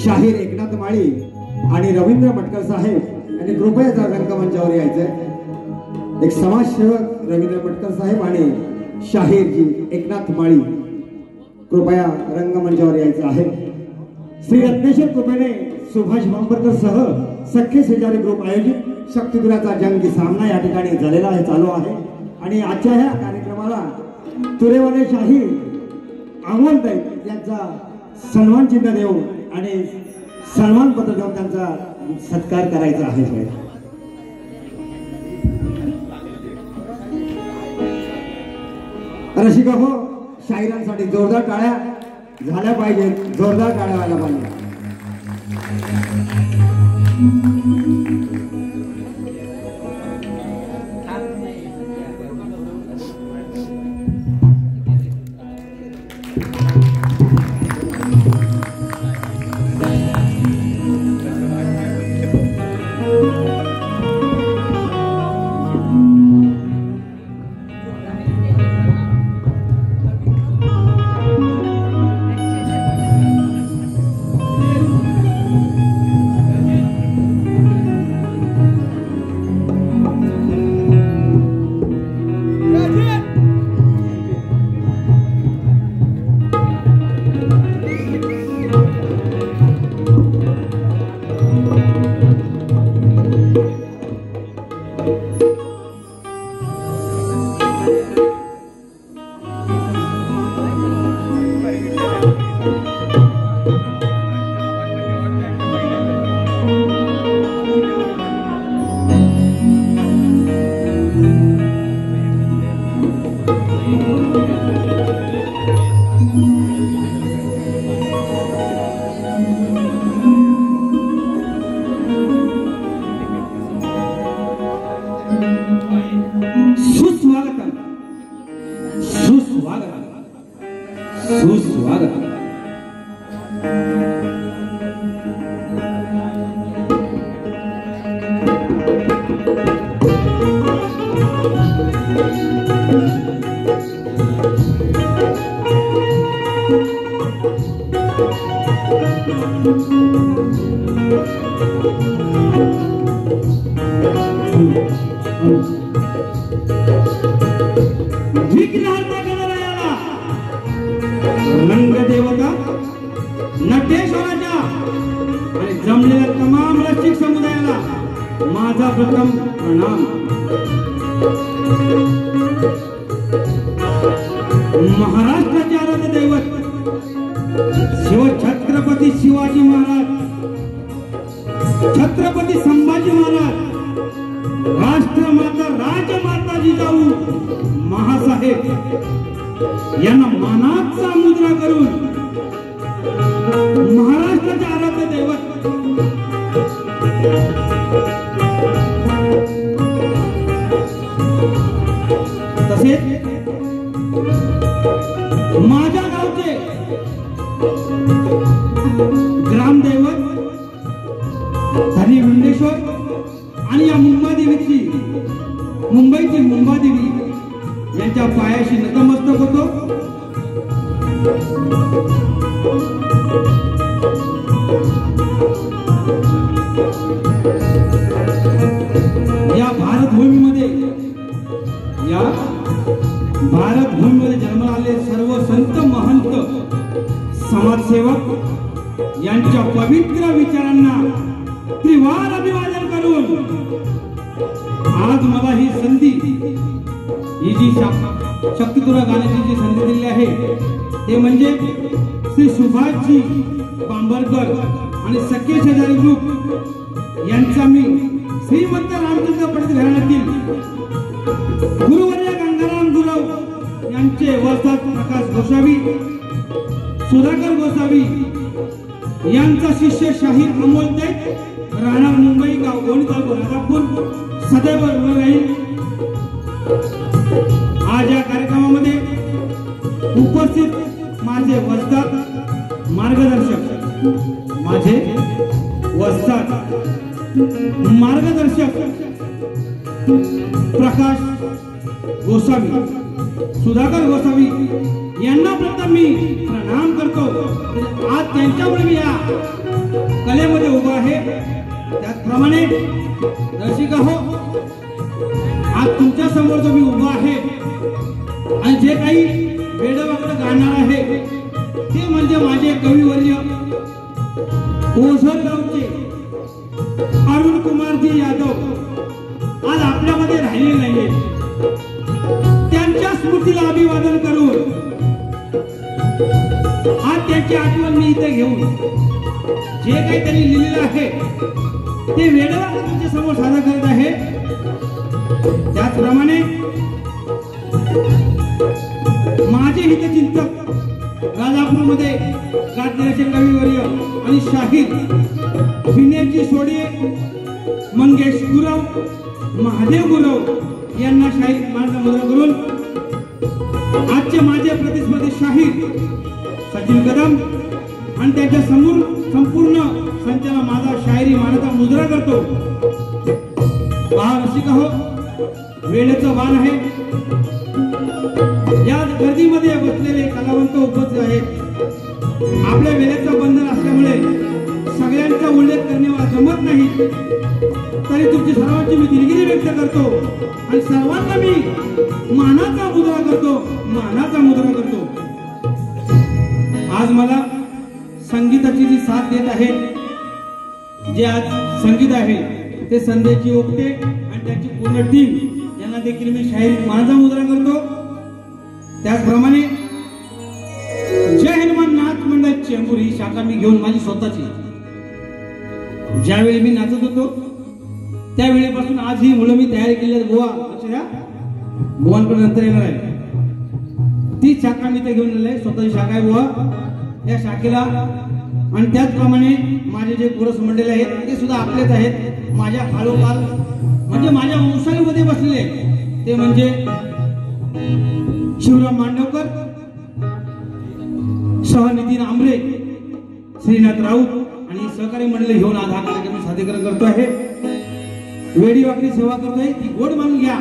शाहीर एकनाथ माळी आणि रवींद्र मटकर साहेब यांनी कृपया रंगमंचावर यायचंय। एक समाजसेवक रवींद्र मटकर साहेब आणि शाहीर जी एकनाथ माळी कृपया रंगमंचावर यायचं आहे। श्री रत्नेश्वर कृपेने सुभाष बांबरकर सह सख्खे शेजारी ग्रुप आयोजित शक्तिपुराचा जंगी सामना या ठिकाणी झालेला आहे, चालू आहे। आणि आजच्या ह्या कार्यक्रमाला तुरेवाले शाहीर अमोलताई यांचा सन्मान चिन्ह देऊन आणि सन्मान पत्र देऊन त्यांचा सत्कार करायचा आहे। रसिका हो, शाहिरांसाठी जोरदार टाळ्या झाल्या पाहिजेत, जोरदार टाळ्या व्हायला पाहिजे। महाराष्ट्राचे आराध्य दैवत छत्रपती शिवाजी महाराज, छत्रपती संभाजी महाराज, राष्ट्रमाता राजमाता जिजाऊ महासाहेब यांना मानाचा मुद्रा करून महाराष्ट्राचे आराध्य दैवत तसेच माझ्या गावचे ग्रामदैवत हरी विंडेश्वर आणि या मुंबादेवीची मुंबईची मुंबादेवी यांच्या पायाशी नतमस्तक होतो। या भारतभूमीमध्ये जन्माला आले सर्व संत महंत समाजसेवक यांच्या पवित्र विचारांना त्रिवार अभिवादन करून आज मला ही संधी, ही जी शक्तिपुरा गाण्याची जी संधी दिली आहे ते म्हणजे श्री सुभाषजी बांबरकर आणि सख्खे शेजारी ग्रुप यांचा मी श्रीमंत रामचंद्र पंडित घराण्यातील गुरुवर्य गंगाराम गुरव यांचे वस्तात प्रकाश गोसावी, सुधाकर गोसावी यांचा शिष्य शाहीर अमोल दैत, राहणार मुंबई, गाव गोंडी, तालुका राजापूर, सदैव ऋण राहील. आज या कार्यक्रमामध्ये उपस्थित माझे वस्तात मार्गदर्शक, माझे वस्तात मार्गदर्शक प्रकाश गोसावी, सुधाकर गोसावी यांना प्रथम मी प्रणाम करतो. आज त्यांच्यामुळे मी या कलेमध्ये उभा आहे. त्याचप्रमाणे रसिका हो, आज तुमच्या समोर जो मी उभा आहे आणि जे काही वेडवाकडे गाणार आहे ते म्हणजे माझे कविवर्य ओझरगावचे अरुण कुमारजी यादव आज आपल्यामध्ये राहिले नाहीये. त्यांच्या स्मृतीला अभिवादन करून आज त्यांची आठवण मी इथे घेऊन जे काही त्यांनी लिहिलेलं आहे ते वेडवाकडे तुमच्या समोर सादर करत आहे. त्याचप्रमाणे माझे हितचिंतक राजापूरमध्ये गाजलेले कविवर्य आणि शाहीर विनयजी सोडे, मंगेश गुरव, महादेव गुरव यांना शाहीर मानचा मुद्रा करून आजचे माझे प्रतिस्पर्धी शाहीर सचिन कदम आणि त्यांच्या संपूर्ण संचाला माझा शायरी मानाचा मुद्रा करतो. पहा रसिका हो, वेळेचं वाण आहे. या गर्दीमध्ये बसलेले कलावंत उपस्थित आहेत. आपल्या वेळेचं बंधन असल्यामुळे सगळ्यांचा उल्लेख करणे मला जमत नाही, तरी तुमची सर्वांची मी दिलगिरी व्यक्त करतो आणि सर्वांना मी मानाचा मुद्रा करतो, मानाचा मुद्रा करतो. आज मला संगीताची जी साथ देत आहे, जे आज संगीत आहे ते संदेशजी ओपटे आणि त्यांची पूर्ण टीम यांना देखील मी शाहीर मानाचा मुद्रा करतो. त्याचप्रमाणे जय हनुमान नाथ मंडळ चेंबूर ही शाखा मी घेऊन माझी स्वतःची, ज्यावेळी मी नाचत होतो त्यावेळीपासून आज ही मुलं मी तयारी केली आहेत. बुवा अक्षरा बुवांकडे नंतर येणार आहे, ती शाखा मी ते घेऊन आलोय. स्वतःची शाखा आहे बुवा. या शाखेला आणि त्याचप्रमाणे माझे जे पुरस मंडळी आहेत ते सुद्धा आपलेच आहेत. माझ्या खालोखाल म्हणजे माझ्या वंशावळीमध्ये बसलेले ते म्हणजे शिवराम मांडवकर, नितीन आंबरे, श्रीनाथ राऊत आणि सहकारी मंडळी घेऊन आज हा कार्यक्रम सादरीकरण करतो आहे. वेडी वाकडी सेवा करतोय ती गोड मानून घ्या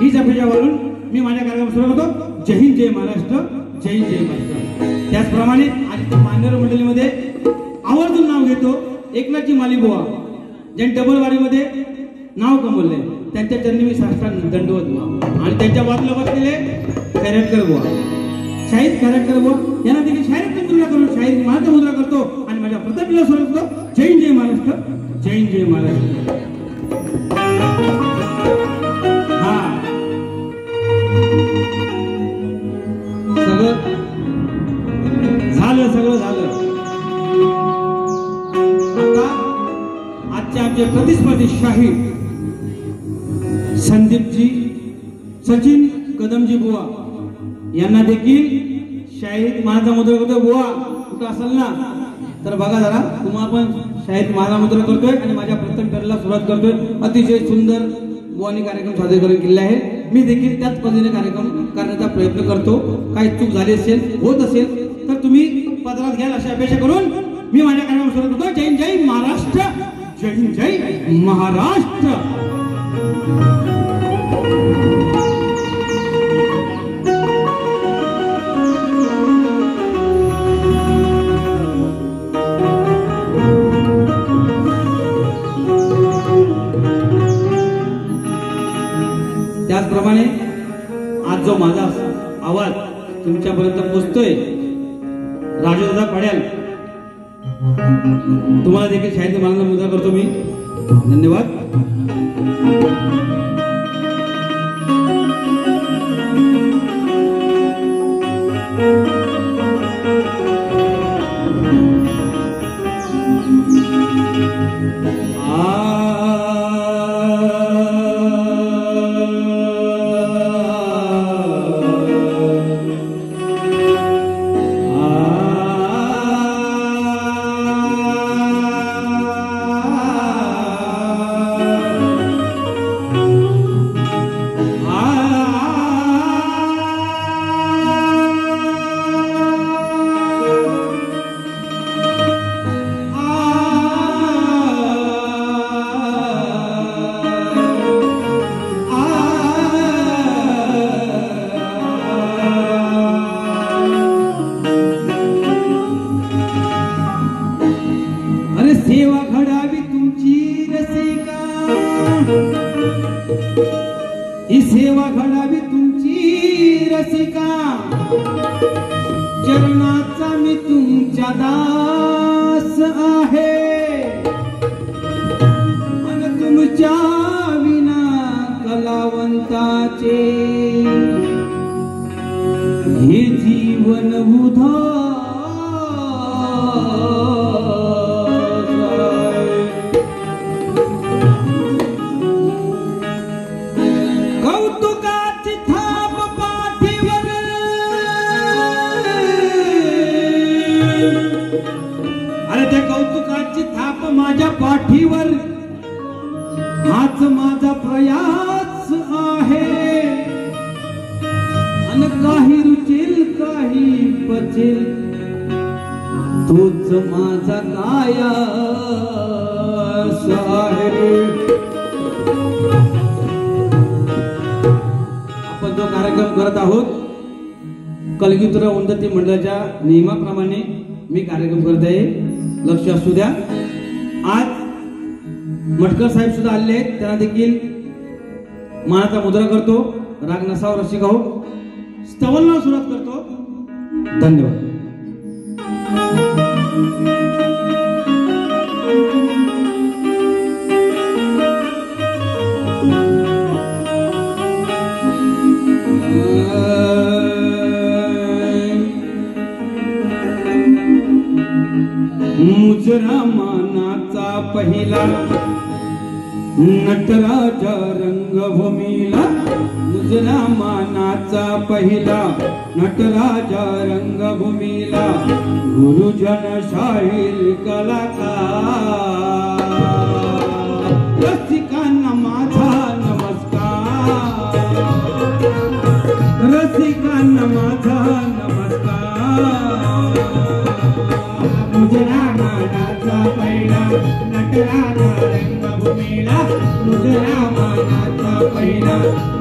हीच अपेक्षा वाढून मी माझ्या कार्यक्रम सुरू करतो. जय हिंद, जय महाराष्ट्र, जय हिंद, जय महाराष्ट्र. त्याचप्रमाणे आज मान्यवर मंडळीमध्ये आवर्जून नाव घेतो एकनाथजी माली बुवा, ज्यांनी डबल वारीमध्ये नाव कमवले, त्यांच्या चरणी मी साष्टांग दंडवत बुवा आणि त्यांच्या बाजूला बसलेले खैरटकर बुवा, शाहीर खैरटकर बुवा यांना देखील शाहीर मुद्रा करून शाहीर मानाचा मुद्रा करतो आणि माझ्या प्रतिमेला सुरू करतो. जय हिंद, जय महाराष्ट्र, जय हिंद, जय महाराष्ट्र. हा सगळं झालं. आता आजचे आमचे प्रतिस्पर्धी शाहीर संदीपजी सचिन कदमजी बुवा यांना देखील शाहीर मानाचा मुद्रा करतोय. बुवा कुठं असाल ना तर बघा जरा, तुम्हाला पण शाहीर मानाचा मुद्रा करतोय आणि माझ्या प्रथम फेरीला सुरुवात करतोय. अतिशय सुंदर बुवानी कार्यक्रम सादरीकरण केले आहे. मी देखील त्याच पद्धतीने कार्यक्रम करण्याचा प्रयत्न करतो. काही चूक झाली असेल, होत असेल तर तुम्ही पदरात घ्याल अशी अपेक्षा करून मी माझ्या कार्यक्रम सुरू करतो. जय हिंद, जय महाराष्ट्र, जय हिंद, जय महाराष्ट्र. त्याचप्रमाणे आज जो माझा आवाज तुमच्यापर्यंत पोहोचतोय, राजूदादा पड्याल तुम्हाला देखील शाहीर मानाचा मुद्रा करतो मी. धन्यवाद. आ ही सेवा घडावी तुमची रसिका, चरणाचा मी तुमच्या दास आहे, आणि तुमच्या विना कलावंताचे हे जीवन उधार आहे. कौतुकाची थाप पाठीवर, अरे त्या कौतुकाची थाप माझ्या पाठीवर, हाच माझा प्रयास आहे, आणि काही रुचेल काही पचेल तोच माझा कायास आहे. आपण जो कार्यक्रम करत आहोत कलगीधर उन्नती मंडळाच्या नियमाप्रमाणे मी कार्यक्रम करत आहे, लक्ष असू द्या. आज मटकर साहेब सुद्धा आले आहेत, त्यांना देखील मानाचा मुद्रा करतो. राग नसावा रसिका हो, स्तवनाला सुरुवात करतो. धन्यवाद. मुजरा मानाचा पहिला नटराजा रंगभूमीला, मुजरा मानाचा पहिला नटराजा रंगभूमीला, गुरुजन शाहीर कलाकार, रसिकांना माझा नमस्कार, रसिकांना माझा नमस्कार. मुजरा मानाचा पहिला नटराजा रंगभूमीला, मुजरा मानाचा पहिला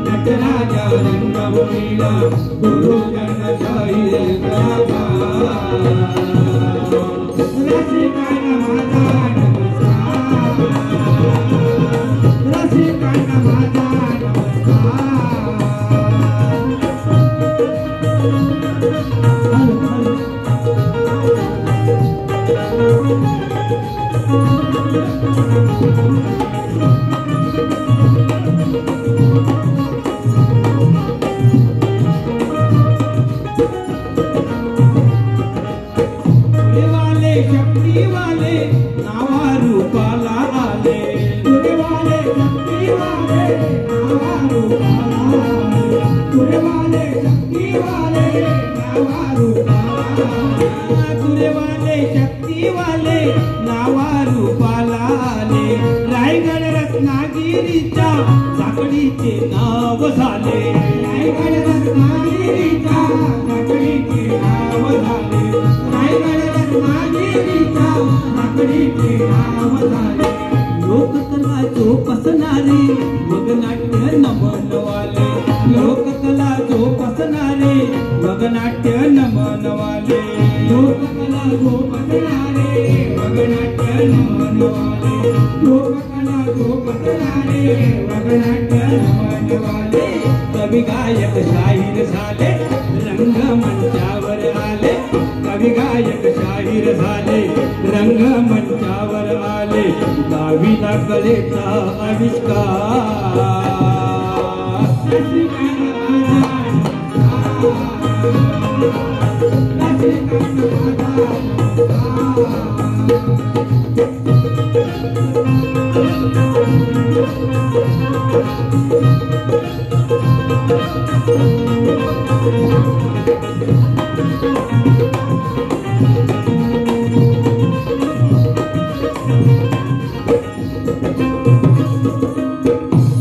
नटराजा रंगभूमीला, गुरुजन शाहीर कलाकार, रसिकांना माझा नमस्कार, रसिकांना माझा नमस्कार. शक्तीवाले नावा रूपाला आले, तुरेवाले शक्तीवाले नावा रूपाला आले, तुरेवाले शक्तीवाले नावा रूपाला आले, तुरेवाले शक्तीवाले नावा रूपाला आले. रायगड रत्नागिरीच्या साखळीचे नाव झाले, रायगड रत्नागिरीच्या साखळीचे नाव झाले, रायगड रत्नागिरीच्या साखळीचे नाव झाले. लोककला जोपासणारे मग नाट्य नमनवाले, लोककला जोपासणारे मग नाट्य नमनवाले, लोककला जोपासणारे मग नाट्य नमनवाले, लोककला जोपासणारे मग नाट्य नमनवाले. कवी गायक शाहीर झाले, रंगमंचावर आले, कवी गायक शाहीर झाले, रंगमंचावर आले. गावीला कलेचा आविष्कार,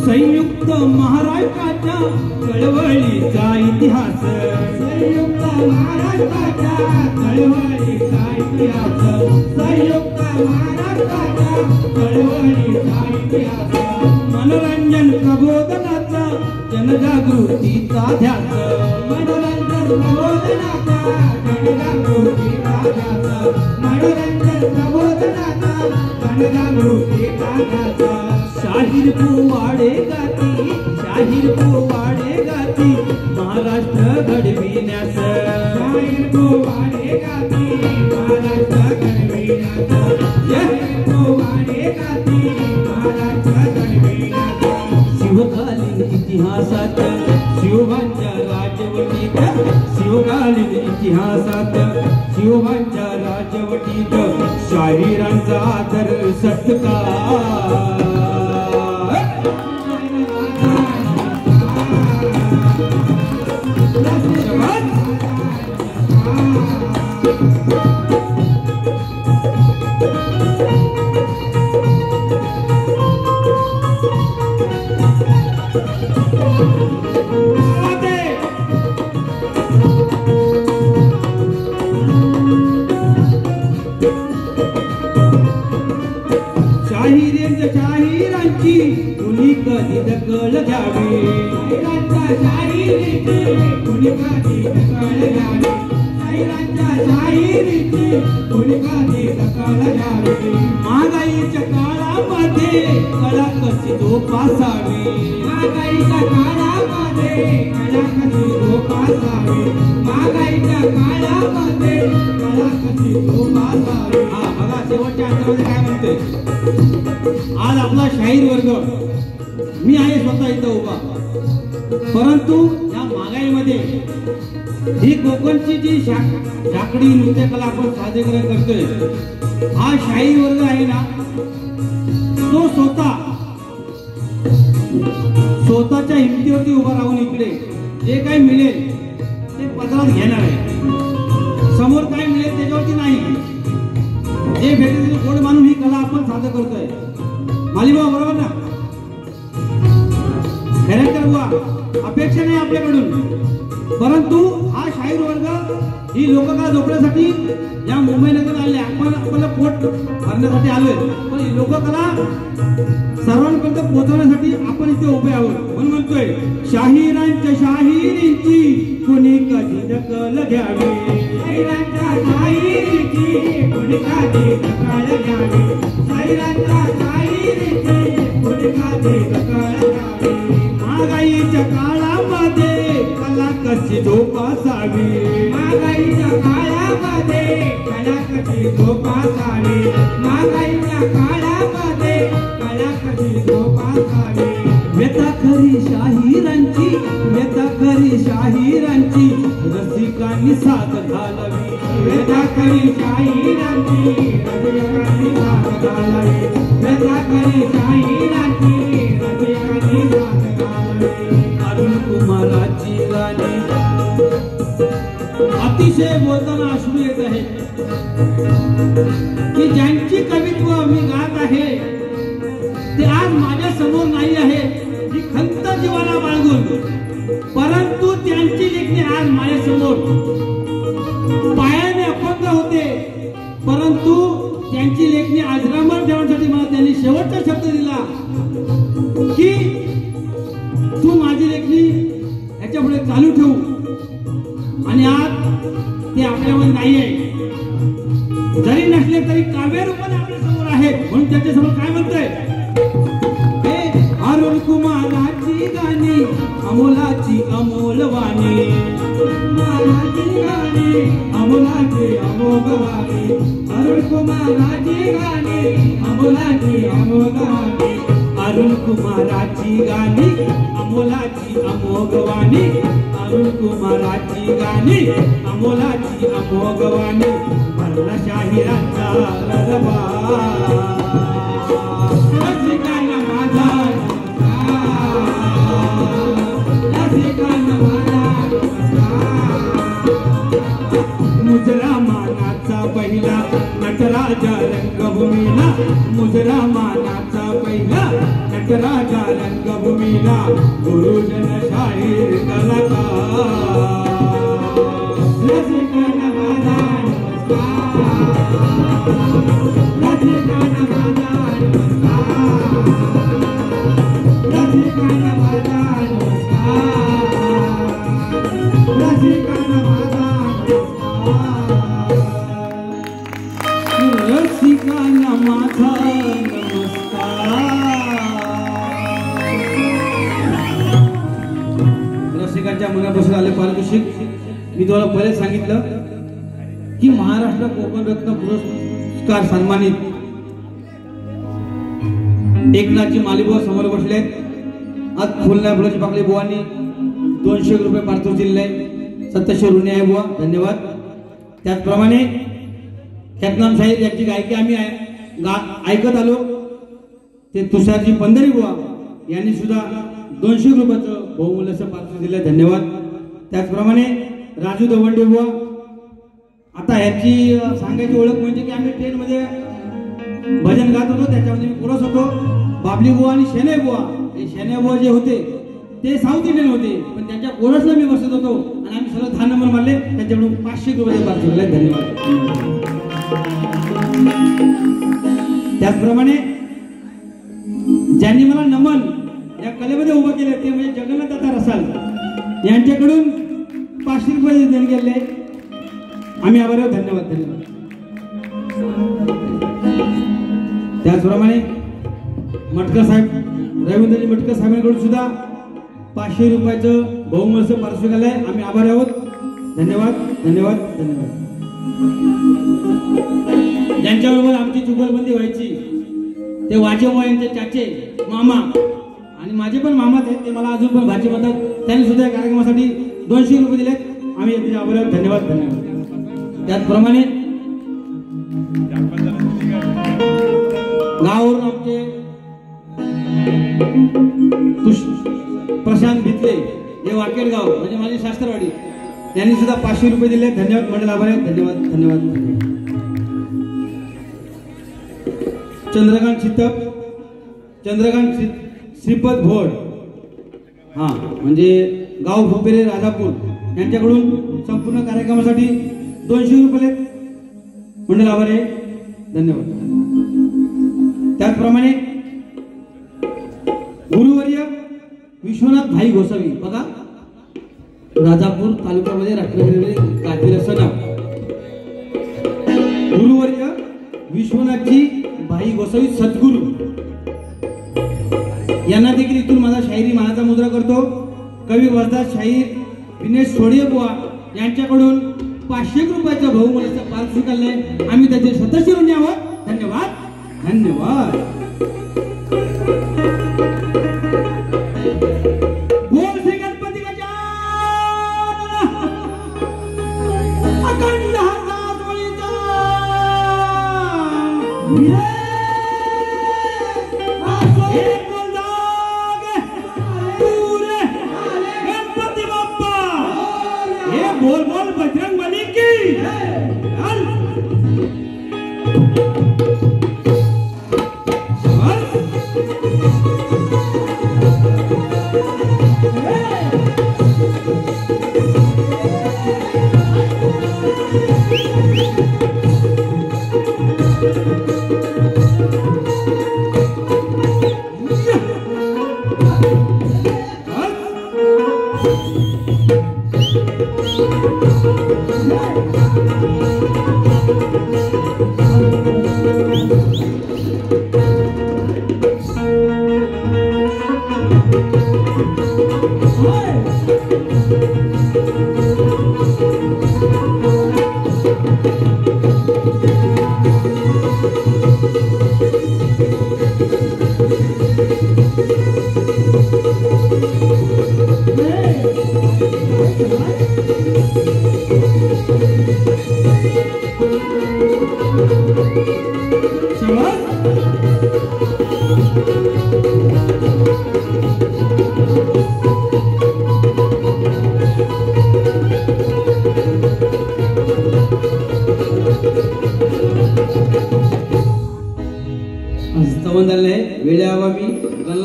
संयुक्त महाराष्ट्राच्या चळवळीचा इतिहास, संयुक्त महाराष्ट्राच्या चळवळीचा इतिहास, संयुक्त महाराष्ट्राच्या चळवळीचा इतिहास. मनोरंजन प्रबोधनाचा जनजागृतीचा ध्यास, मनोरंजन प्रबोधनाचा जनजागृतीचा ध्यास, मनोरंजन प्रबोधनाचा जनजागृतीचा ध्यास. शाहीर पोवाडे शाहीर पोवाडे गाती महाराष्ट्र घडविण्यास शाहीर पोवाडे गाती महाराष्ट्र घडविण्यास शाहीर पोवाडे गाती महाराष्ट्र घडविण्यास शिवकालीन इतिहासात शिवबांच्या राजवटीत शिवकालीन इतिहासात शिवबांच्या राजवटीत शाहिरांचा आदर सत्कार शाहिरांची कुणी कधी दखल घ्यावी शाहिरांच्या शाहिरीची कुणी कधी दखल घ्यावी शाहिरांच्या शाहिरीची कुणी कधी दखल घ्यावी महागाईच्या काळामध्ये कला कशी जोपासावी महागाईच्या काळामध्ये कला कशी जोपासावी महागाईच्या काळामध्ये कला कशी जोपासावी हा बघा शेवटच्या अंतरामध्ये काय म्हणते आज आपला शाहीर वर्ग मी आहे स्वतः इथं उभा परंतु या महागाईमध्ये ही कोकणची जी झाकडी नृत्यकला आपण सादरीकरण करतोय हा शाहीर वर्ग आहे ना तो स्वतःच्या हिमतीवरती उभा राहून इकडे जे काही मिळेल ते पदरात घेणार आहे समोर काय मिळेल त्याच्यावरती नाही जे भेटेल गोड मानून ही कला आपण सादर करतोय मालिबा बरोबर ना खरेतर बुवा अपेक्षा नाही आपल्याकडून परंतु हा शाहीर वर्ग ही लोककला जोडण्यासाठी या मुंबईनगर आले आपण आपल्याला पोट भरण्यासाठी आलोय पण ही लोककला सर्वांपर्यंत पोहोचवण्यासाठी आपण इथे उभे आहोत म्हणून म्हणतोय शाहिरांच्या शाहिरींची कुणी कधी दखल घ्यावी शाहिरांच्या शाहिरीची कुणी कधी दखल घ्यावी शाहिरांच्या शाहिरीची कुणी कधी दखल घ्यावी महागाईच्या काळामध्ये कला कशी जोपासावी महागाईच्या काळामध्ये कला कशी जोपासावी महागाईच्या काळामध्ये कला कशी जोपासावी व्यथा खरी शाहिरांची रसिकांनी साथ घालावी व्यथा खरी शाहिरांची रसिकांनी साथ घालावी व्यथा खरी शाहिरांची रसिकांनी साथ घालावी अरुण कुमाराची गाणी अतिशय बोलताना अश्रू येत आहे की ज्यांची कवित्व मी गात आहे ते आज माझ्या समोर नाही आहे ही खंत जीवाला बाळगून परंतु त्यांची लेखणी आज माझ्या समोर पायाने अपंग होते परंतु त्यांची लेखणी आजरामर ठेवण्यासाठी मला त्यांनी शेवटचा शब्द दिला की तू माझी लेखणी ह्याच्या पुढे चालू ठेवू आणि आज ते आपल्यामध्ये नाही आहे जरी नसले तरी काव्य रूपाने आपल्या समोर आहे म्हणून त्याच्या समोर काय म्हणतोय अरुण कुमाराची गाणी अमोलाची अमोलवाणी कुमाराची गाणी अमोलाची अमोघवाणी अरुण कुमाराची गाणी अमोलाची अमोघवाणी अरुण कुमाराची गाणी अमोलाची अमोघवाणी अरुण कुमाराची गाणी अमोलाची अमोघवाणी भरला शाहिरांचा रजबा मुजरा मानाचा पहिला नटराजा रंगभूमीला मुजरा मानाचा पहिला नटराजा रंगभूमीला गुरुजन शाहीर कलाकार रसिकांना माझा नमस्कार रसिकांना माझा नमस्कार रसिकांना माझा नमस्कार रसिकांना माझा रसिकांना माझा नमस्कार प्रेक्षकांच्या मनापासून आले पारितोषिक मी तुम्हाला पहिलेच सांगितलं की महाराष्ट्र कोकण रत्न पुरस्कार सन्मानित एकनाथजी मालीबुवा समोर बसले आज फुलना फुलाची पाकळी बुवांनी 200 रुपये पारितोषिक दिले सत्तशे ऋणी आहे बुवा धन्यवाद. त्याचप्रमाणे ख्यातनाम साहेब यांची गायकी आम्ही ऐकत आलो ते तुषारजी पंधरी बुवा यांनी सुद्धा 200 रुपयाचं बहुमूल्याचं पारितोषिक दिलं धन्यवाद. त्याचप्रमाणे राजू दवंडे बुवा आता ह्याची सांगायची ओळख म्हणजे की आम्ही ट्रेनमध्ये भजन गात होतो त्याच्यामध्ये मी कोरस होतो. बाबली बुवा आणि शेने बुवा हे शेने बुवा जे होते ते साऊथ इंडियन होते पण त्यांच्या कोरसला मी बसत होतो आणि आम्ही सर्व 10 नंबर मारले त्यांच्याकडून 500 रुपये पारितोषिक दिले धन्यवाद. त्याचप्रमाणे ज्यांनी मला नमन या कलेमध्ये उभं केले ते म्हणजे जगन्नाथ दादा रसाल यांच्याकडून 500 रुपये देणे गेले आम्ही आभारी आहोत धन्यवाद धन्यवाद. त्याचप्रमाणे मटकर साहेब रवींद्रजी मटकर साहेबांकडून सुद्धा 500 रुपयाचं बहुमूल्याचं पारितोषिक आलंय आम्ही आभारी आहोत धन्यवाद धन्यवाद धन्यवाद. ज्यांच्याबरोबर आमची जुगलबंदी व्हायची ते वाजेबुवा यांचे चाचे मामा आणि माझे पण मामाच आहेत ते मला अजून पण भाची म्हणतात त्यांनी सुद्धा या कार्यक्रमासाठी 200 रुपये दिलेत आम्ही याचे आभारी आहोत धन्यवाद धन्यवाद. त्याचप्रमाणे गावावरून आमचे प्रशांत भितले हे वाकेड गाव म्हणजे माझी शास्त्रवाडी त्यांनी सुद्धा 500 रुपये दिले धन्यवाद मंडळ आभार आहे धन्यवाद धन्यवाद. चंद्रकांत चित्तप चंद्रकांत श्रीपद भोड हा म्हणजे गाव भोपेरे राजापूर यांच्याकडून संपूर्ण कार्यक्रमासाठी 200 रुपये मंडळ आभार आहे धन्यवाद. त्याचप्रमाणे गुरुवर्य विश्वनाथ भाई गोसावी बघा राजापूर तालुक्यामध्ये रत्नागिरीमध्ये गाजलेलं सण गुरुवर्य विश्वनाथजी भाई गोसावी सद्गुरू यांना देखील इथून माझा शाहिरी महाचा मुद्रा करतो. कवी वर्धा शाहीर विनेश सोडिये बुवा यांच्याकडून 500 रुपयाचं बहुमूल्याचं पारितोषिक आलंय आम्ही त्याचे सत्तशे ऋणी आहोत धन्यवाद धन्यवाद. बोल श्री गणपती गजानन अखंड हरदास वळीचा गणपती बाप्पा हे बोल बोल बजरंग बली की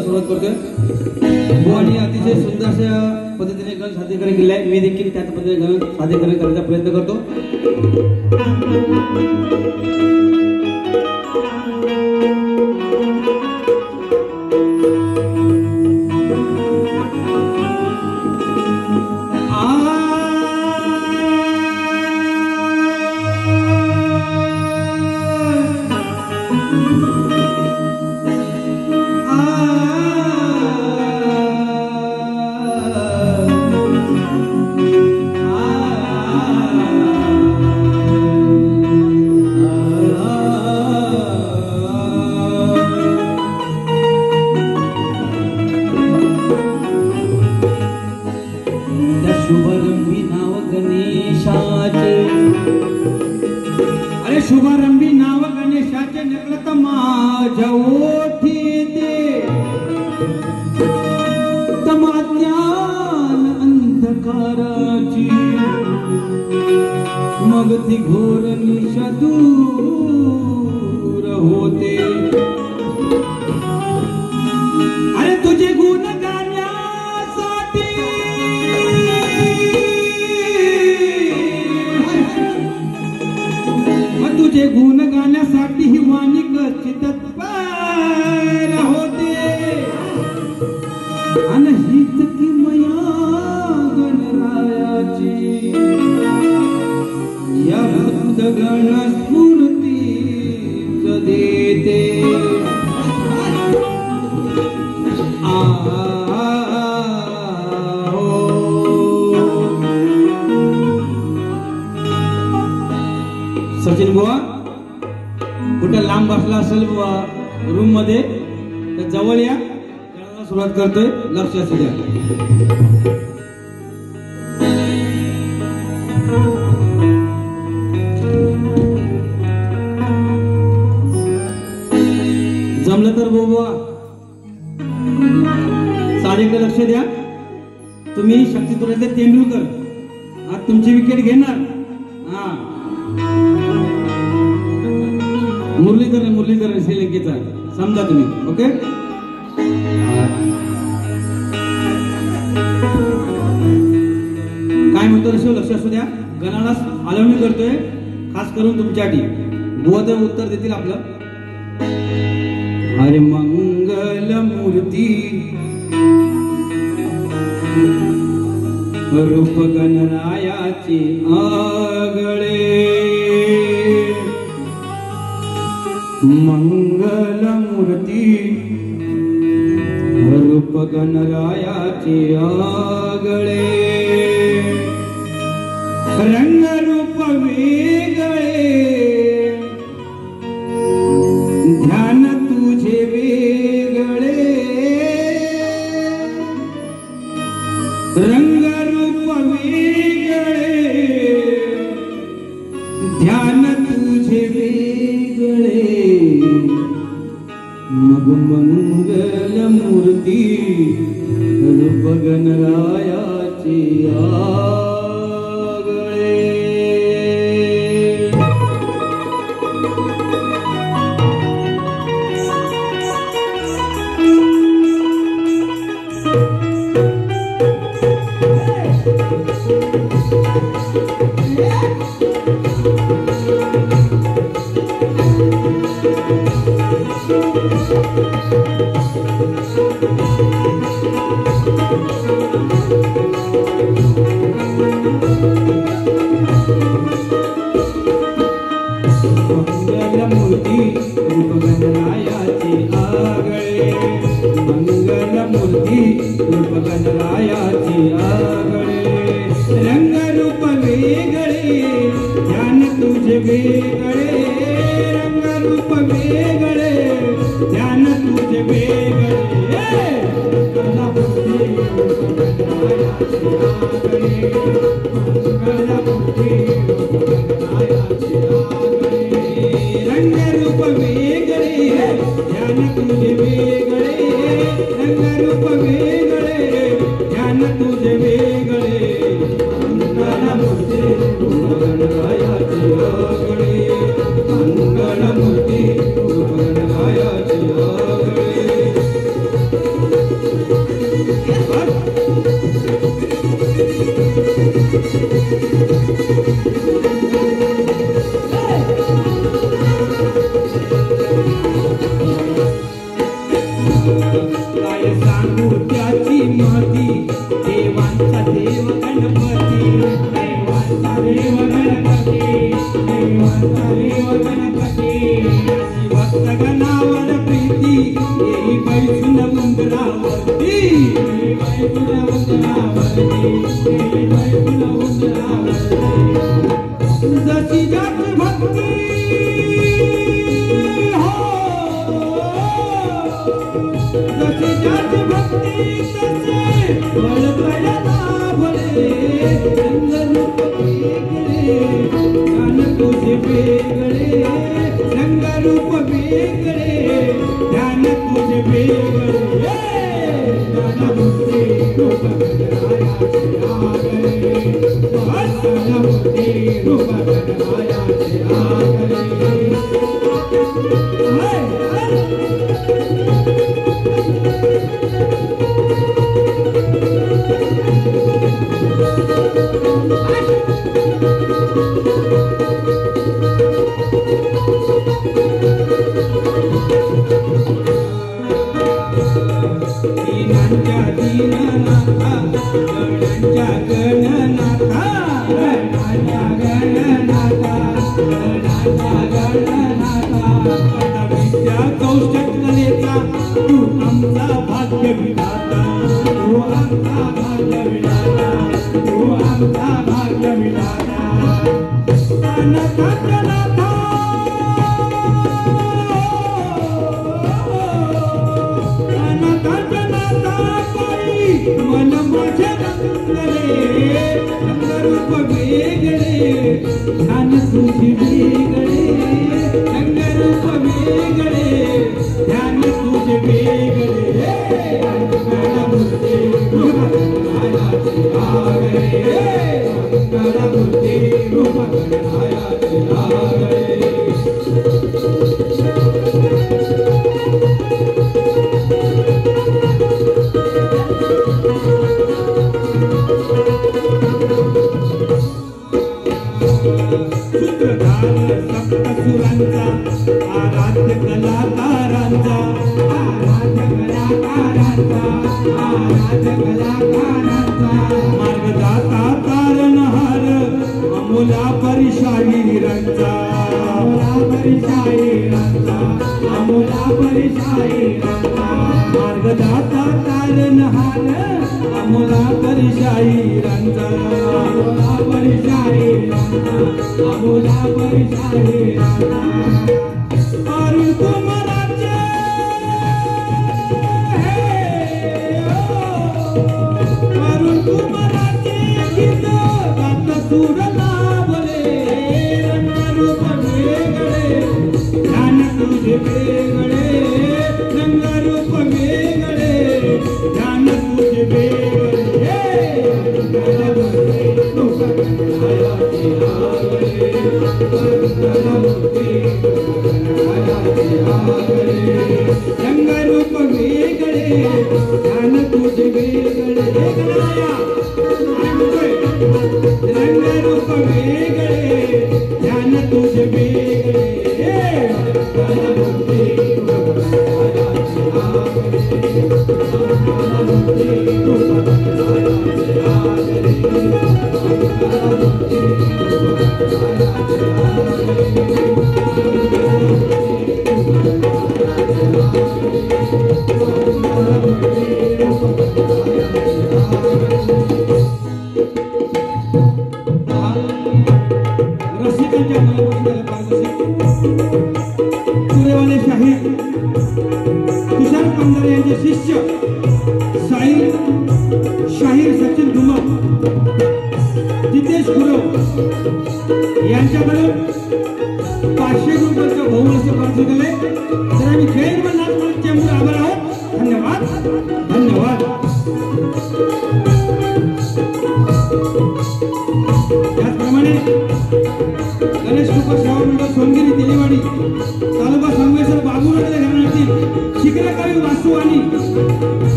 सुरुवात करतोय बुवानी अतिशय सुंदर अशा पद्धतीने गण सादरीकरण केले आहे. मी देखील त्याच पद्धतीने गण सादरीकरण करण्याचा प्रयत्न करतो. ती घोर निशा दूर होते. अरे तुझे गुण गाण्यासाठी तुझे गुण गाण्यासाठी ही वाणी कशी तत्पर होते. आणि हीच किमया गणरायाची या भक्त गण स्फूर्तीच देते. सचिन बुवा कुठं लांब बसला असेल बुवा रूम मध्ये तर जवळ या. गणाला सुरुवात करतोय, लक्ष असू द्या. जमलं तर बुवा साडीकडे लक्ष द्या. तुम्ही शक्तीपुराचे तेंडुलकर आज तुमची विकेट घेणार. हा मुरलीधर श्रीलंकेचा समजा तुम्ही. ओके काय म्हणतो ऋषभ लक्ष असू द्या. गणाला आलवणी करतोय खास करून तुमच्यासाठी. बुवा तर उत्तर देतील आपलं. हरे मंगल मूर्ती रूप गणरायाची आगळे. मंगल मूर्ती रूप गणरायाची आगळे. रंग रूप वेगळे ध्यान तुझे वेगळे. रंग रूप वेगळे ध्यान तुझे वेगळे. मग मंगल मूर्ती रूप गणरायाची आगळे. मंगलमूर्ती रूप गणरायाची आगळे. मंगलमूर्ती रूप गणरायाची आगळे. रंग रूप वेगळे ध्यान तुझे वेगळे. रंग रूप वेगळे ध्यान तुझे वेगळे. मंगलमूर्ती रूप गणरायाची आगळे. मंगलमूर्ती रूप गणरायाची आगळे. रंग रूप वेगळे ध्यान तुझे वेगळे. रंग रूप वेगळे ध्यान तुझे वेगळे. मंगलमूर्ती रूप गणरायाची आगळे. मंगलमूर्ती रूप गणरायाची आगळे. काय सांगू त्याची महती देवांचा देव गणपती. देवांचा देव गणपती. देवांचा देव गणपती. भक्त गणावर प्रीती येई बैठून उंदरावरती. येई बैठून उंदरावरती. येई बैठून उंदरावरती. जशी जात भक्ती जशी जात भक्ती तसे फळ कळला भले. रंग रूप वेगळे ध्यान तुझे वेगळे. रंग रूप वेगळे ध्यान तुझे वेगळे. मंगलमूर्ती रूप गणरायाची आगळे. मंगलमूर्ती रूप गणरायाचे आगले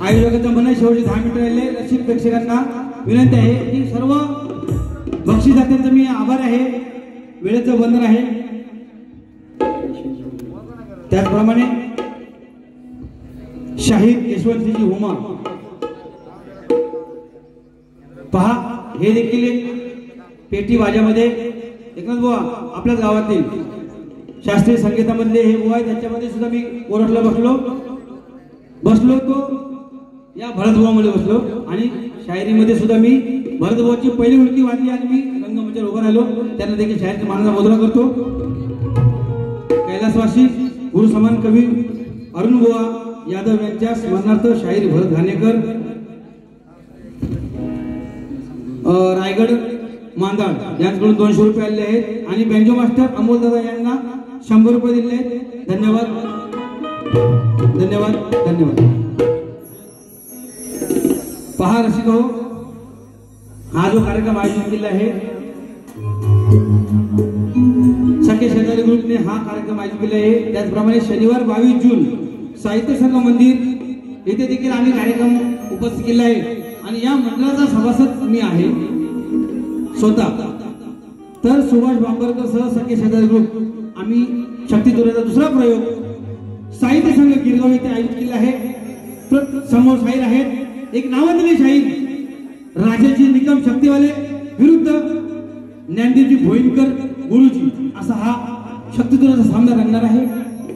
आयोजकांचं म्हणणं शेवटचे 10 मिनिटं राहिले. रसिक प्रेक्षकांना विनंती आहे की सर्व बक्षीसदात्यांचा मी आभार आहे. वेळेचं बंधन आहे. त्याचप्रमाणे शाहीर यशवंतजी हुमा पहा, हे देखील एक पेटी वाजामध्ये एकनाथ बुवा आपल्याच गावातील शास्त्रीय संगीतामधले हे बुवा आहे. त्याच्यामध्ये सुद्धा मी ओरडला बसलो तो या भरतभावामध्ये बसलो आणि शायरीमध्ये सुद्धा मी भरतभावाची पहिली उलटी वाजली आणि मी रंगमंचावर उभा राहिलो. त्यांना देखील शायरीचा मानाचा मुद्रा करतो. कैलासवासी गुरु समान कवी अरुण बुवा यादव यांच्या स्मरणार्थ शाहीर भरत घाणेकर रायगड मांदाड यांच्याकडून 200 रुपये आले आहेत आणि बँजो मास्टर अमोल दादा यांना 100 रुपये दिले आहेत. धन्यवाद धन्यवाद धन्यवाद. पहा रसिक हो, हा जो कार्यक्रम आयोजित केला आहे सखे शेजारी ग्रुपने हा कार्यक्रम आयोजित केला आहे. त्याचप्रमाणे शनिवार 22 जून साहित्य संघ मंदिर येथे देखील आम्ही कार्यक्रम उपस्थित केला आहे आणि या मंडळाचा सभासद मी आहे स्वतः. तर सुभाष बांबरकर सह सखे शेजारी ग्रुप आम्ही शक्ती तुऱ्याचा दुसरा प्रयोग साहित्य संघ गिरगाव येथे आयोजित केला आहे. समोर शाहीर आहेत, एक नावाजलेले शाहीर राजाजी निकम शक्तीवाले विरुद्ध ज्ञानदेवजी भोईनकर गुरुजी असा हा शक्ती तुऱ्याचा सामना रंगणार आहे.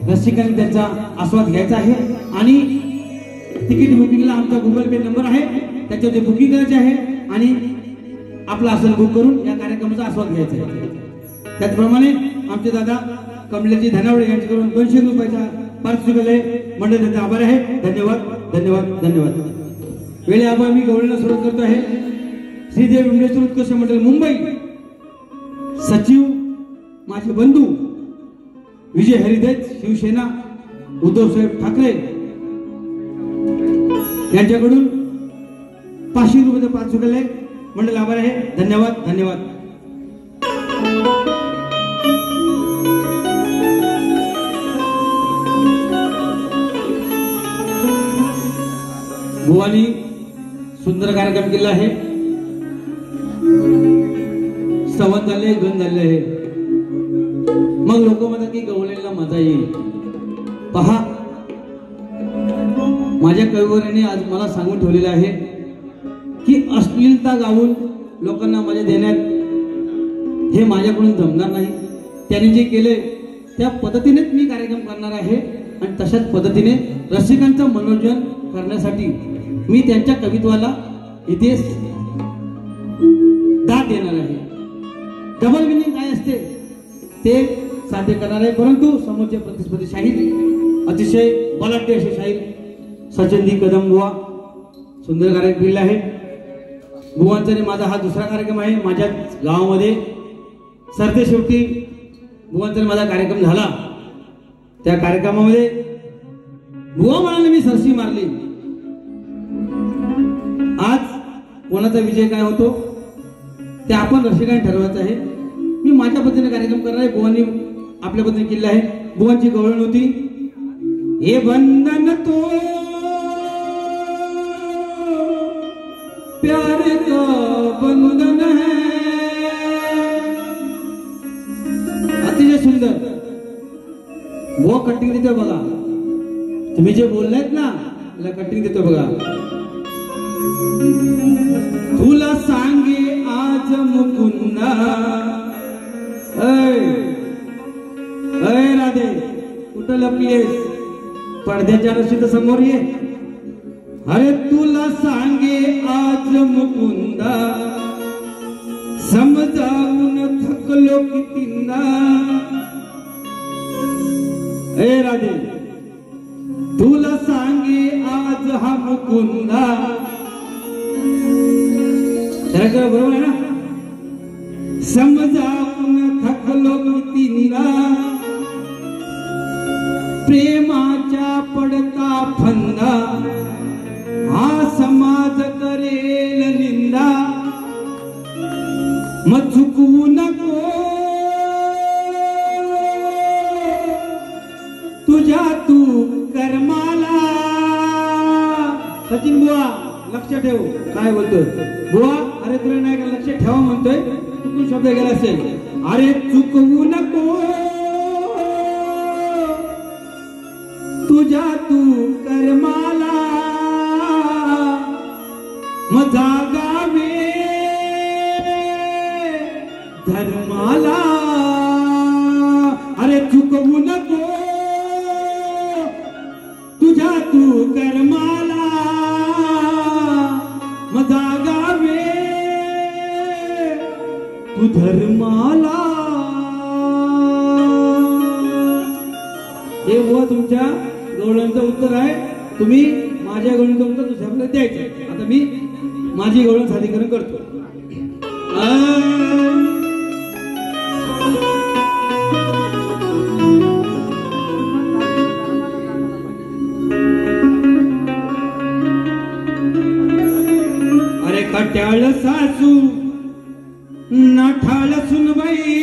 रसिकांनी त्यांचा आस्वाद घ्यायचा आहे आणि तिकीट बुकिंगला आमचा गुगल पे नंबर आहे, त्याच्यावर बुकिंग करायचे आहे आणि आपला आसन बुक करून या कार्यक्रमाचा आस्वाद घ्यायचा आहे. त्याचप्रमाणे आमचे दादा कमलेजी धनावडे यांच्याकडून 200 रुपयाचा पारितोषिक मंडळ त्यांचे आभार आहे. धन्यवाद धन्यवाद धन्यवाद. वेळेअभावी मी गवळणं सुरुवात करतो आहे. श्रीदेव विमलेश्वर उत्कर्ष मंडळ मुंबई सचिव माझे बंधू विजय हरिदेव शिवसेना उद्धव साहेब ठाकरे यांच्याकडून 500 रुपयाचा पारितोषिक मंडळ आभार आहे. धन्यवाद धन्यवाद. बुवानी सुंदर कार्यक्रम केला आहे. संवाद झाले, गण झाले आहे. मग लोक म्हणतात की गवळणीला मजा येईल. पहा, माझ्या कविवरांनी आज मला सांगून ठेवलेलं आहे की अश्लीलता गाऊन लोकांना मजा देण्यात हे माझ्याकडून जमणार नाही. त्यांनी जे केले त्या पद्धतीनेच मी कार्यक्रम करणार आहे आणि तशाच पद्धतीने रसिकांचं मनोरंजन करण्यासाठी मी त्यांच्या कवित्वाला इथे दाद देणार आहे. डबल मिनिंग काय असते ते साध्य करणार आहे. परंतु समोरचे प्रतिस्पर्धी शाहीर अतिशय बलाढ्य असे शाहीर सचिनजी कदम बुवा सुंदर कार्यक्रम केला आहे. बुवांचा आणि माझा हा दुसरा कार्यक्रम आहे. माझ्या गावामध्ये सरते शेवटी बुवांचा माझा कार्यक्रम झाला. त्या कार्यक्रमामध्ये बुवा म्हणाले मी सरशी मारली. आज कोणाचा विजय काय होतो ते आपण रसिकांनी ठरवायचं आहे. मी माझ्या पद्धतीने कार्यक्रम करणार आहे. बुवांनी आपल्या पद्धतीने केलेला आहे. बुवांची गवळण होती, हे बंधन तो प्यार का बंधन है. अतिशय सुंदर. बुवा कटिंग देतो बघा. तुम्ही जे बोललायत ना त्याला कटिंग देतो बघा. तुला सांगे आज मुकुंदा, अय राधे कुठं लपलीस? पडद्याच्या रशीत समोर ये. अरे तुला सांगे आज मुकुंदा, समजावून थकलो कितींदा. ए राधे तुला सांगे आज हा मुकुंदा. बरोबर आहे ना? समजावून थकलो कितींदा, प्रेमाच्या पडता फंदा, हा समाज करेल निंदा. मग चुकवू नको तुझ्या तू कर्माला. सचिन बुवा लक्ष ठेव काय बोलतोय. बुवा अरे तुला नाही का लक्ष ठेवा म्हणतोय, चुकून शब्द गेला असेल. अरे चुकवू नको तुझ्या तू कर्माला, मग जागावे धर्माला. अरे चुकवू नको तुझ्या तू कर्माला, मग जागावे तू धर्माला. हे व तुमच्या गवळणचं उत्तर आहे. तुम्ही माझ्या गवळण तुमचं दुसऱ्याला द्यायचं. आता मी माझी गवळण सादरीकरण करतो. अरे कट्याळ सासू नाठाळ सुनबाई,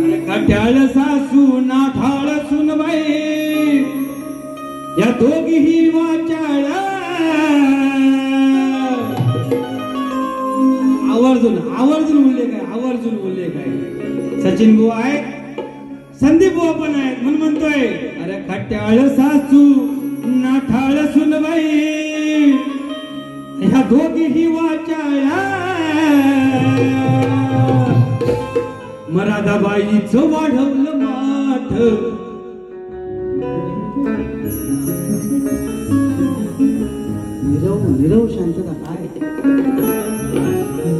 अरे कट्याळ सासू नाठाळ सुनबाई, या दोघीही वाचाळ. आवर्जून आवर्जून बोलले काय, आवर्जून बोलले काय. सचिन बुवा आहेत, संदीप बुवा पण आहेत, म्हणून म्हणतोय अरे कट्याळ सासू नाठाळ सुनबाई, ह्या दोघीही वाचाळा. मरादाबाईचं वाढवलं माठ, निरव निरव शांतता काय.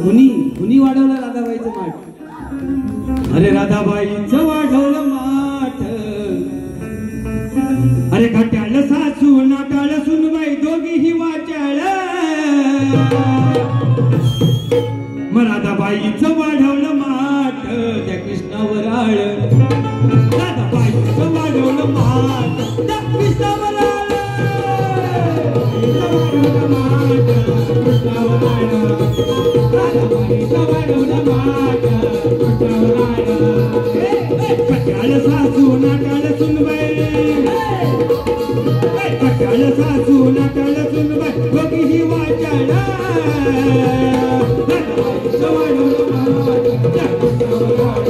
कुणी वाढवलं राधाबाईचं माठ. अरे राधाबाईचं वाढवलं माठ. अरे कट्याळ सासू नाटाळ सुनबाई, दोघीही वाचाळ. राधाबाईचं वाढवलं माठ, त्या कृष्णावर आळ. राधाबाईचं वाढवलं माठ, त्या कृष्णावर आळ. राधाबाईचं वाढवलं माठ, कट्याळ सासू नाटाळ सुनबाई, कट्याळ सासू नाटाळ सुनबाई, दोघीही वाचाळ. राधाबाईचं वाढवलं माठ, त्या कृष्णावर आळ.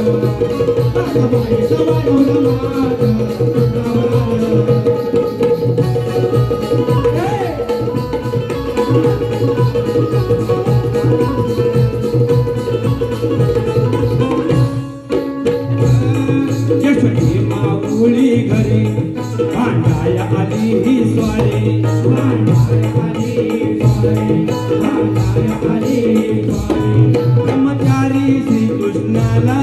राधाबाईचं वाढवलं माठ, कृष्णावर आळ. यशोदी माऊली घरी भांडाया आली ही स्वारी, भांडाया आली ही स्वारी, भांडाया आली ही स्वारी. ब्रह्मचारी श्रीकृष्णाला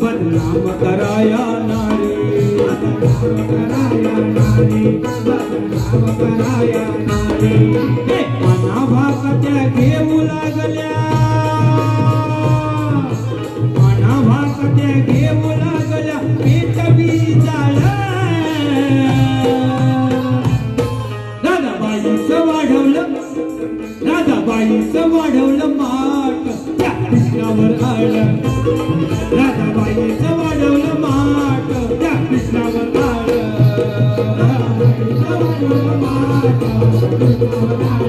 बदनाम कराया नारी, बदनाम कराया नारी, बदनाम कराया नारी. मना भाकत्या घेऊ लागल्या, मना भाकत्या घेऊ लागल्या, पेटवी जाळ. राधाबाईचं वाढवलं, राधाबाईचं वाढवलं माठ, त्या कृष्णावर आळ. राधाबाईचं वाढवलं माठ, त्या कृष्णावर आळ. राधाबाईचं वाढवलं माठ, कृष्णावर आळ.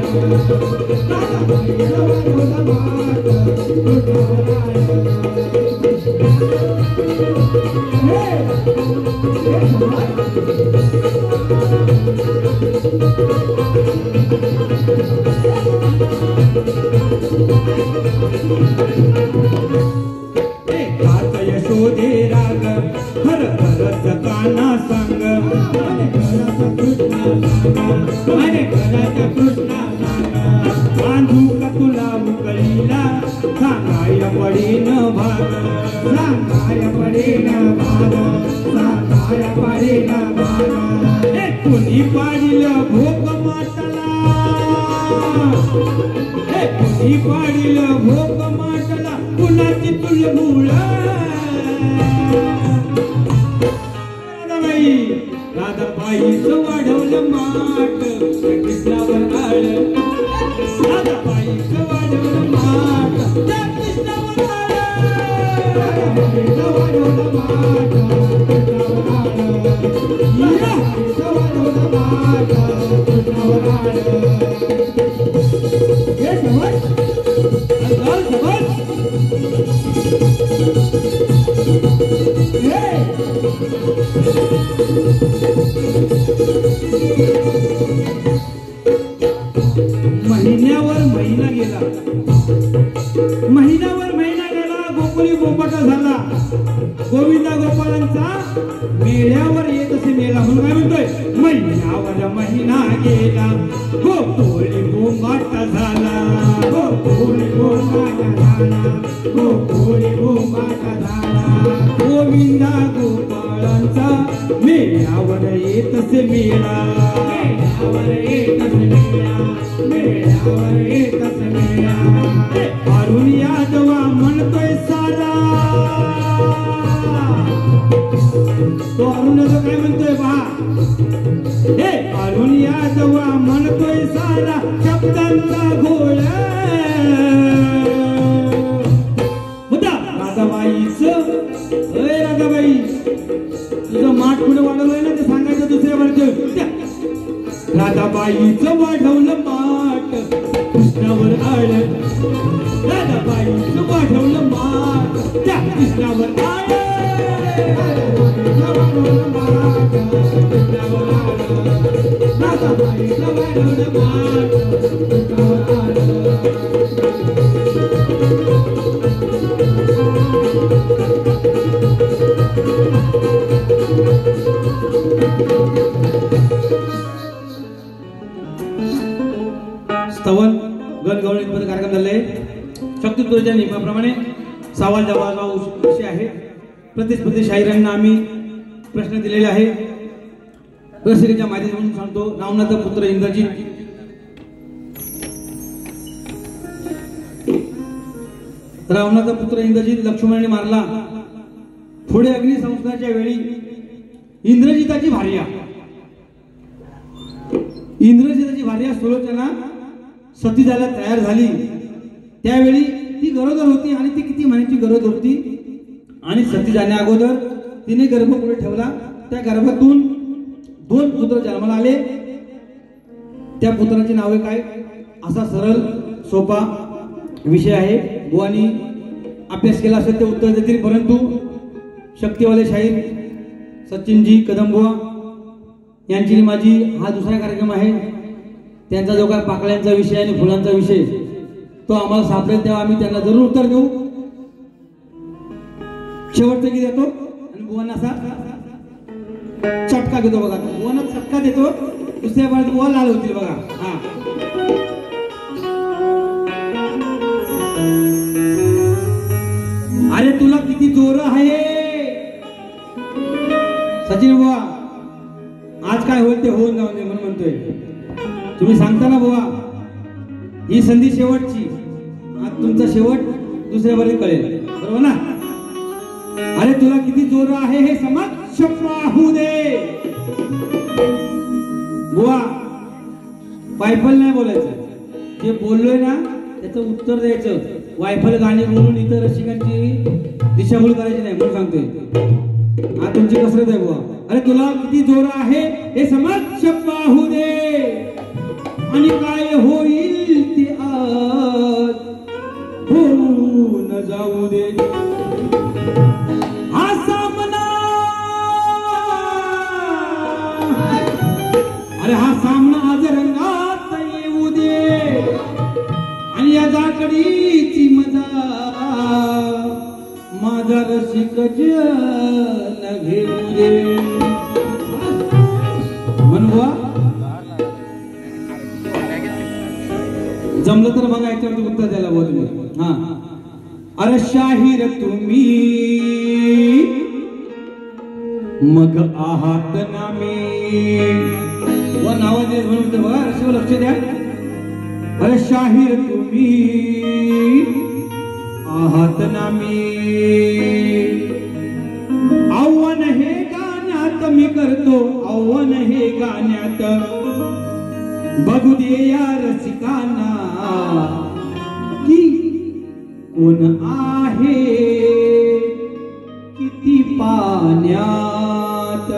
राधाबाईचं वाढवलं माठ, कृष्णावर आळ. यशोदे राग हर भरत काना सांग, अरे भरत कृष्णा सांग, अरे भरत कृष्णा सांग. बांधू का तुला उकळीला, सांगाय पडीन भाग, सांगाय पडीन भाग, सांगाय पडीन भाग. कुणी पाडिलं भोग माटला, कुणी पाडिलं भोग माटला, कुणाची तुलमूळ. राधाबाईचं वाढवलं माठ, कृष्णावर आळ. राधाबाईचं वाढवलं माठ, त्या कृष्णावर आळ. राधाबाईचं वाढवलं माठ, कृष्णावर आळ. राधाबाईचं वाढवलं माठ, कृष्णावर आळ. हे समज, समज. महिन्यावर महिना गेला, महिन्यावर महिना गेला, गोकुळी गोपाटा झाला. गोविंदा गोपाळांचा मेळ्यावर येत असे मेला. म्हणून काय म्हणतोय, महिन्यावर महिना गेला, गोकुळी गोपाटा झाला, गोकुळी गोपाटा झाला, गोकुळी गोपाटा झाला. गोविंदा गोपाळांचा गावचा मेळ्यावर येतसे मेळा, मेळ्यावर येतसे मेळा, अरुण यादवा म्हणतोय सारा, तो अरुण काय म्हणतोय पहा, हे अरुण यादवा म्हणतोय सारा शब्दांचा घोळ, राधाबाई तुझं माठ पुढे वाढवलंय ना, ते सांगायचं दुसऱ्या वर्ष. राधाबाईचं वाढवलं माठ कृष्णावर आलं, राधाबाईचं वाढवलं माठ त्या कृष्णावर आलं, राधाबाईचं वाढवलं माठ कृष्णावर आलं. स्तवन गणगवळणी कार्यक्रम झाले. शक्तीतोच्या नियमाप्रमाणे सवाल जवाब विषय आहे. प्रतिस्पर्धी शाहिरांना आम्ही प्रश्न दिलेले आहे. रसिकेच्या माहितीवरून सांगतो. रावणाचा पुत्र इंद्रजित, रावणाचा पुत्र इंद्रजित लक्ष्मणाने मारला. पुढे अग्निसंस्काराच्या वेळी इंद्रजिताची भार्या सुलोचना सती जायला तयार झाली. त्यावेळी ती गरोदर होती आणि ती किती महिन्याची गरोदर होती आणि सती जाण्या अगोदर तिने गर्भ पुढे ठेवला. त्या गर्भातून 2 पुत्र जन्माला आले. त्या पुत्राची नावे काय, असा सरळ सोपा विषय आहे. बुवानी अभ्यास केला असेल ते उत्तर देतील. परंतु शक्तीवाले शाहीर सचिनजी कदमबुवा यांची माझी हा दुसरा कार्यक्रम आहे. त्यांचा जो काय पाकळ्यांचा विषय आणि फुलांचा विषय तो आम्हाला सापडेल तेव्हा आम्ही त्यांना जरूर उत्तर देऊ. शेवटचं की देतो आणि बुवांना असा चटका देतो बघा. बुवांना चटका देतो, दुसऱ्या बाजू बुवा लाल होतील बघा. हा अरे तुला किती जोर आहे सचिन बुवा, आज काय होईल ते होऊन जाऊन दे म्हणून म्हणतोय. तुम्ही सांगता ना बुवा, ही संधी शेवटची, आज तुमचा शेवट दुसऱ्या बरेच कळेल, बरोबर ना. अरे तुला किती जोर आहे हे समक्ष पाहू दे. बुवा वायफल नाही बोलायचं, जे बोललोय ना त्याचं उत्तर द्यायचं. वायफल गाणी बोलून इतर रसिकांची दिशाभूल करायची नाही म्हणून सांगतोय. हा तुमची कसरत आहे बुवा. अरे तुला किती जोर आहे हे समक्ष पाहू दे आणि काय होईल ते आज होऊन जाऊ दे. हा सामना, अरे हा सामना आज रंगात येऊ दे आणि या जाकडीची मजा माझा रसिक जन घेऊ दे. म्हणवा जमलं तर बघा याच्यावरती उत्तर द्यायला बोलले. हा अरे शाहीर तुम्ही मग आहात ना मी, व नावाचे म्हणून बघा रसिक लक्ष द्या. अरे शाहीर तुम्ही आहात ना मी, आव्हान हे गाण्यात मी करतो, आव्हान हे गाण्यात बघू दे या रसिकांना की कोण आहे किती पाण्यात.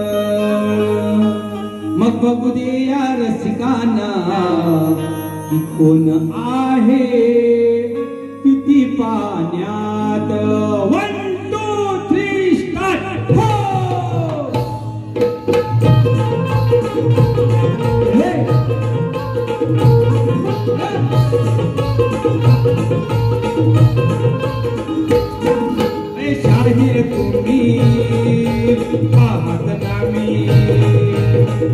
मग बघू दे या रसिकांना की कोण आहे किती पाण्यात. 1 2 3 स्टार्ट. शाहीर तुम्ही आहात ना मी,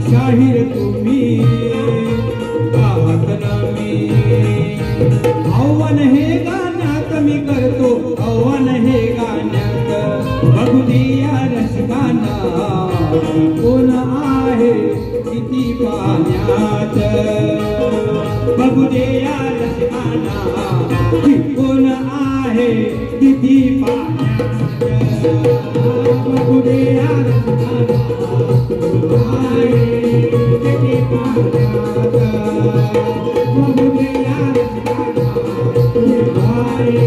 शाहीर तुम्ही आहात ना मी, आव्हान हे गाण्यात मी करतो, आव्हान हे गाण्यात बघू दे या रसिकांना कोण आहे किती पाण्यात बघू दे या लक्ष्मणा कोण आहे किती पाण्यात बघू दे या लक्ष्मणा आहे किती पाण्यात बघू दे या लक्ष्मणा आहे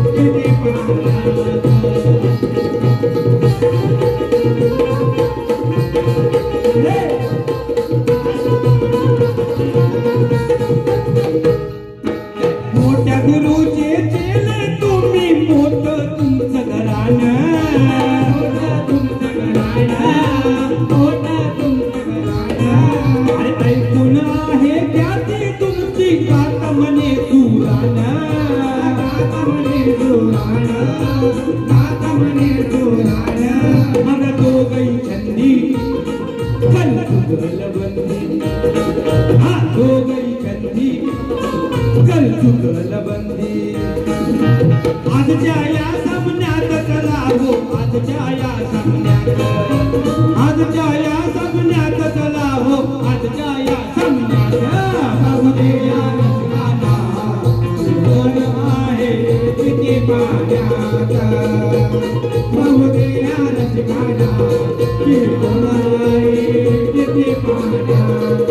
किती पाण्यात मोठ्या गुरुचे चेले तुम्ही मोठ तुमचं घराणं अरे ऐकून आहे त्याची तुमची कात म्हणे सुराणं मग दोघही छंदी कल बंदी हा दोघही छंदी कल बंदी आजच्या या सामन्यात चलावो आजच्या या सामन्यात चलावो आजच्या या सामन्यात बघू दे या लक्ष्मणा कोण आहे किती पाण्यात बघू दे या लक्ष्मणा कोण आहे किती पाण्यात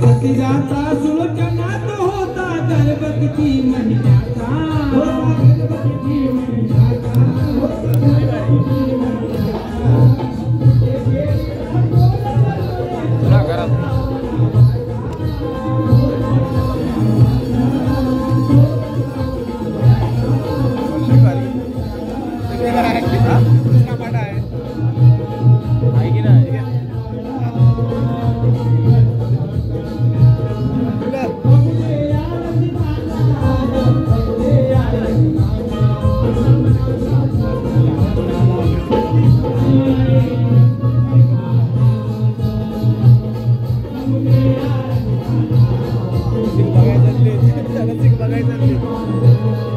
हाती जाता सुलोचनात होता गर्भवती महिन्याचा बघायचं